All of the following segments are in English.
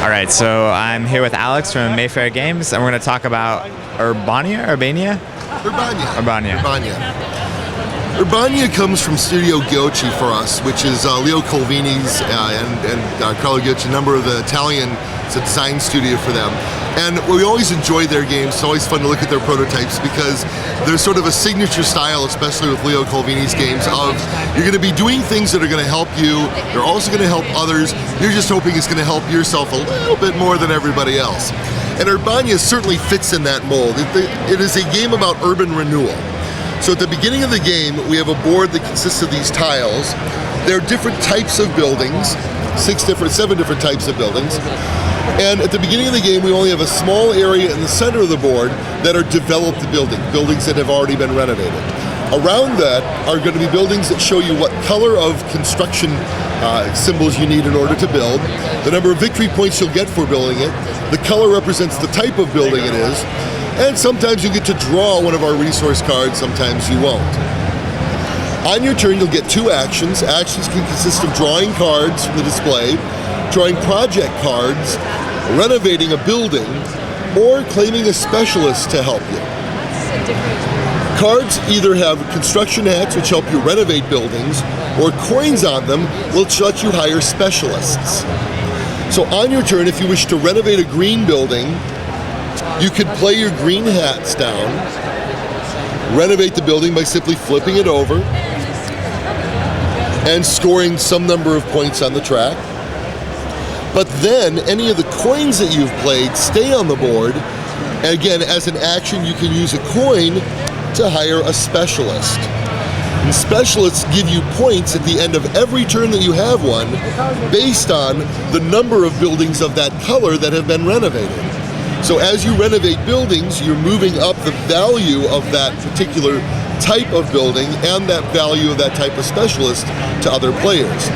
All right, so I'm here with Alex from Mayfair Games, and we're going to talk about Urbania? Urbania comes from Studio Ghiocchi for us, which is Leo Colvini's and Carlo Ghiocchi, a number of the Italian. It's a design studio for them. And we always enjoy their games. It's always fun to look at their prototypes because there's sort of a signature style, especially with Leo Colvini's games, of you're going to be doing things that are going to help you. They're also going to help others. You're just hoping it's going to help yourself a little bit more than everybody else. And Urbania certainly fits in that mold. It is a game about urban renewal. So at the beginning of the game, we have a board that consists of these tiles. There are different types of buildings, seven different types of buildings. And at the beginning of the game, we only have a small area in the center of the board that are developed buildings that have already been renovated. Around that are going to be buildings that show you what color of construction symbols you need in order to build, the number of victory points you'll get for building it, the color represents the type of building it is, and sometimes you get to draw one of our resource cards, sometimes you won't. On your turn, you'll get two actions. Actions can consist of drawing cards from the display, drawing project cards, renovating a building, or claiming a specialist to help you. Cards either have construction hats, which help you renovate buildings, or coins on them, which let you hire specialists. So on your turn, if you wish to renovate a green building, you could play your green hats down, renovate the building by simply flipping it over, and scoring some number of points on the track. But then any of the coins that you've played stay on the board, and again, as an action, you can use a coin to hire a specialist. And specialists give you points at the end of every turn that you have one, based on the number of buildings of that color that have been renovated. So as you renovate buildings, you're moving up the value of that particular type of building and that value of that type of specialist to other players.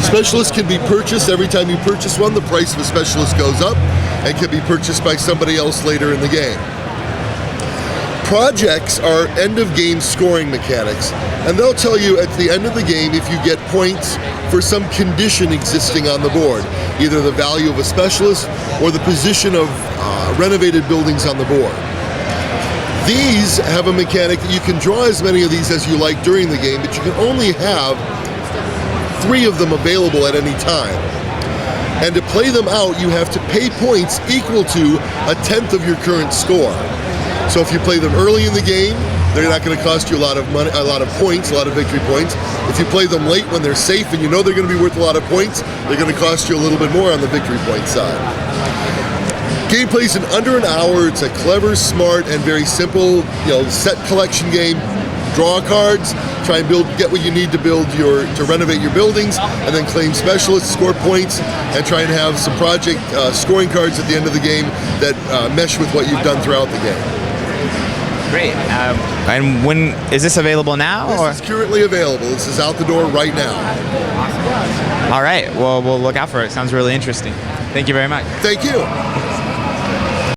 Specialists can be purchased. Every time you purchase one, the price of a specialist goes up and can be purchased by somebody else later in the game. Projects are end-of-game scoring mechanics, and they'll tell you at the end of the game if you get points for some condition existing on the board, either the value of a specialist or the position of renovated buildings on the board. These have a mechanic that you can draw as many of these as you like during the game, but you can only have 3 of them available at any time. And to play them out, you have to pay points equal to 1/10 of your current score. So if you play them early in the game, they're not going to cost you a lot of money, a lot of points, a lot of victory points. If you play them late when they're safe and you know they're going to be worth a lot of points, they're going to cost you a little bit more on the victory point side. Game plays in under an hour. It's a clever, smart, and very simple, set collection game. Draw cards, try and get what you need to to renovate your buildings, and then claim specialists, score points, and try and have some project scoring cards at the end of the game that mesh with what you've done throughout the game. Great. And when is this available now? This is currently available. This is out the door right now. Awesome. All right. Well, we'll look out for it. Sounds really interesting. Thank you very much. Thank you.